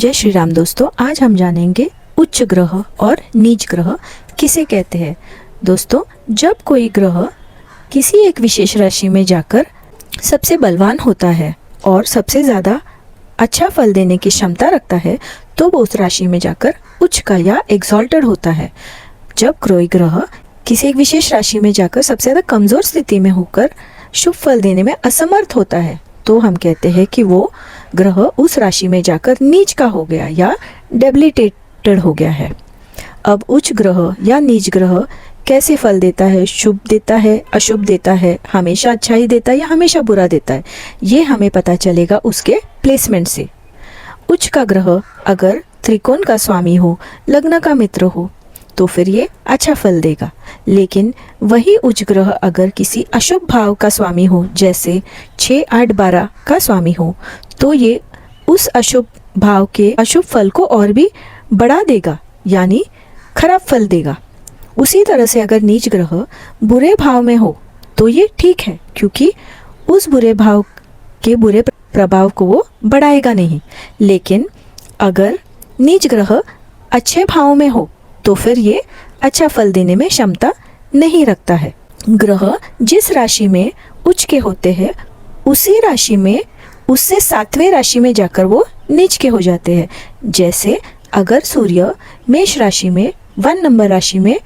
जय श्री राम दोस्तों, आज हम जानेंगे उच्च ग्रह और नीच ग्रह किसे कहते हैं। दोस्तों, जब कोई ग्रह किसी एक विशेष राशि में जाकर सबसे बलवान होता है और सबसे ज़्यादा अच्छा फल देने की क्षमता रखता है तो वो उस राशि में जाकर उच्च का या एग्जॉल्टेड होता है। जब कोई ग्रह किसी एक विशेष राशि में जाकर सबसे ज़्यादा कमज़ोर स्थिति में होकर शुभ फल देने में असमर्थ होता है तो हम कहते हैं कि वो ग्रह उस राशि में जाकर नीच का हो गया या डेबिलिटेटेड हो गया है। अब उच्च ग्रह या नीच ग्रह कैसे फल देता है, शुभ देता है, अशुभ देता है, हमेशा अच्छा ही देता है या हमेशा बुरा देता है, ये हमें पता चलेगा उसके प्लेसमेंट से। उच्च का ग्रह अगर त्रिकोण का स्वामी हो, लग्न का मित्र हो तो फिर ये अच्छा फल देगा। लेकिन वही उच्च ग्रह अगर किसी अशुभ भाव का स्वामी हो, जैसे 6, 8, 12 का स्वामी हो, तो ये उस अशुभ भाव के अशुभ फल को और भी बढ़ा देगा, यानी खराब फल देगा। उसी तरह से अगर नीच ग्रह बुरे भाव में हो तो ये ठीक है, क्योंकि उस बुरे भाव के बुरे प्रभाव को वो बढ़ाएगा नहीं। लेकिन अगर नीच ग्रह अच्छे भाव में हो तो फिर ये अच्छा फल देने में क्षमता नहीं रखता है। ग्रह जिस राशि में उच्च के होते हैं उसी राशि में उससे 7वें राशि में जाकर वो नीच के हो जाते हैं। जैसे अगर सूर्य मेष राशि में 1 नंबर राशि में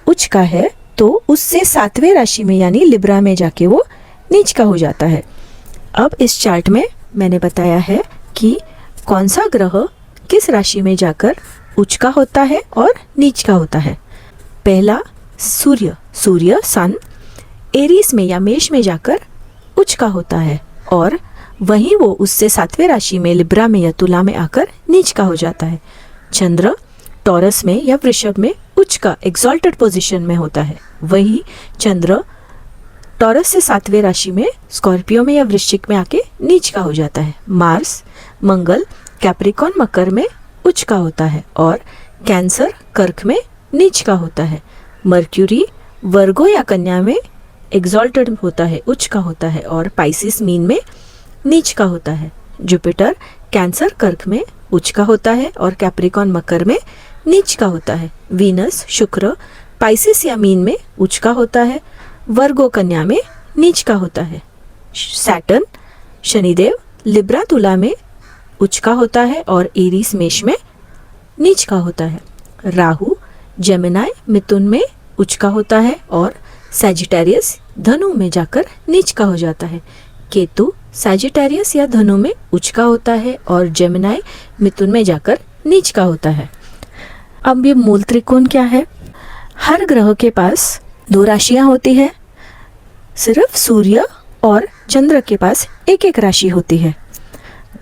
उच्च का है तो उससे 7वें राशि में यानी लिब्रा में जाके वो नीच का हो जाता है। अब इस चार्ट में मैंने बताया है कि कौन सा ग्रह किस राशि में जाकर उच्च का होता है और नीच का होता है। पहला सूर्य सन एरीज में या मेष में जाकर उच्च का होता है और वहीं वो उससे 7वें राशि में लिब्रा में या तुला में आकर नीच का हो जाता है। चंद्र टॉरस में या वृषभ में उच्च का एक्सॉल्टेड पोजीशन में होता है। वही चंद्र टॉरस से 7वें राशि में स्कॉर्पियो में या वृश्चिक में आके नीच का हो जाता है। मार्स मंगल कैप्रिकॉन मकर में उच्च का होता है और कैंसर कर्क में नीच का होता है। मर्क्यूरी वर्गो या कन्या में एक्सॉल्टेड होता है, उच्च का होता है और पाइसिस मीन में नीच का होता है। जुपिटर कैंसर कर्क में उच्च का होता है और कैप्रिकॉन मकर में नीच का होता है। वीनस शुक्र पाइसिस या मीन में उच्च का होता है, वर्गो कन्या में नीच का होता है। सैटर्न शनिदेव लिब्रा तुला में उच्च का होता है और एरीज मेष में नीच का होता है। राहु जेमिनाई मिथुन में उच्च का होता है और सैजिटेरियस धनु में जाकर नीच का हो जाता है। केतु सैजिटेरियस या धनु में उच्च का होता है और जेमिनाई मिथुन में जाकर नीच का होता है। अब ये मूल त्रिकोण क्या है? हर ग्रह के पास 2 राशियां होती है, सिर्फ सूर्य और चंद्र के पास एक राशि होती है।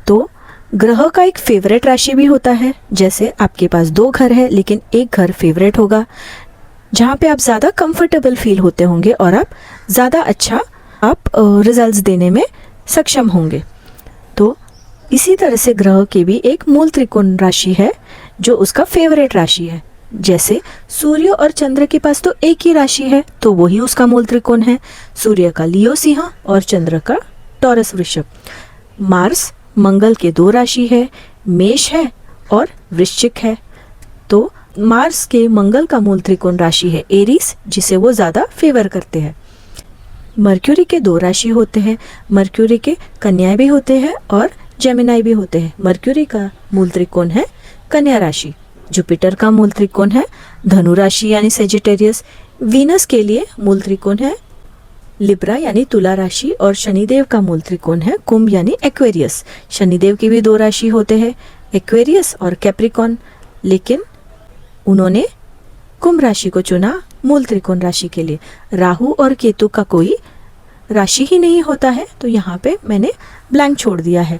तो ग्रह का एक फेवरेट राशि भी होता है। जैसे आपके पास 2 घर है लेकिन एक घर फेवरेट होगा जहाँ पे आप ज़्यादा कंफर्टेबल फील होते होंगे और आप ज़्यादा अच्छा रिजल्ट्स देने में सक्षम होंगे। तो इसी तरह से ग्रह की भी एक मूल त्रिकोण राशि है जो उसका फेवरेट राशि है। जैसे सूर्य और चंद्र के पास तो एक ही राशि है तो वही उसका मूल त्रिकोण है। सूर्य का लियो सिंह और चंद्र का टॉरस वृषभ। मार्स मंगल के 2 राशि है, मेष है और वृश्चिक है। तो मार्स के मंगल का मूल त्रिकोण राशि है एरीज, जिसे वो ज़्यादा फेवर करते हैं। मर्क्यूरी के 2 राशि होते हैं। मर्क्यूरी के कन्या भी होते हैं और जेमिनाई भी होते हैं। मर्क्यूरी का मूल त्रिकोण है कन्या राशि। जुपिटर का मूल त्रिकोण है धनु राशि यानी सेजिटेरियस। वीनस के लिए मूल त्रिकोण है लिब्रा यानी तुला राशि और शनिदेव का मूल त्रिकोण है कुंभ यानी एक्वेरियस। शनिदेव की भी 2 राशि होते हैं, एक्वेरियस और कैप्रिकॉन, लेकिन उन्होंने कुंभ राशि को चुना मूल त्रिकोण राशि के लिए। राहु और केतु का कोई राशि ही नहीं होता है तो यहाँ पे मैंने ब्लैंक छोड़ दिया है।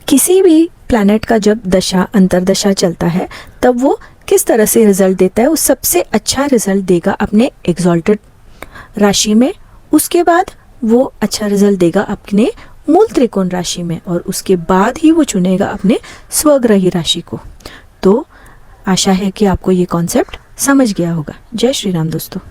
किसी भी प्लैनेट का जब दशा अंतरदशा चलता है तब वो किस तरह से रिजल्ट देता है, वो सबसे अच्छा रिजल्ट देगा अपने एक्सॉल्टेड राशि में। उसके बाद वो अच्छा रिजल्ट देगा अपने मूल त्रिकोण राशि में और उसके बाद ही वो चुनेगा अपने स्वग्रही राशि को। तो आशा है कि आपको ये कॉन्सेप्ट समझ गया होगा। जय श्री राम दोस्तों।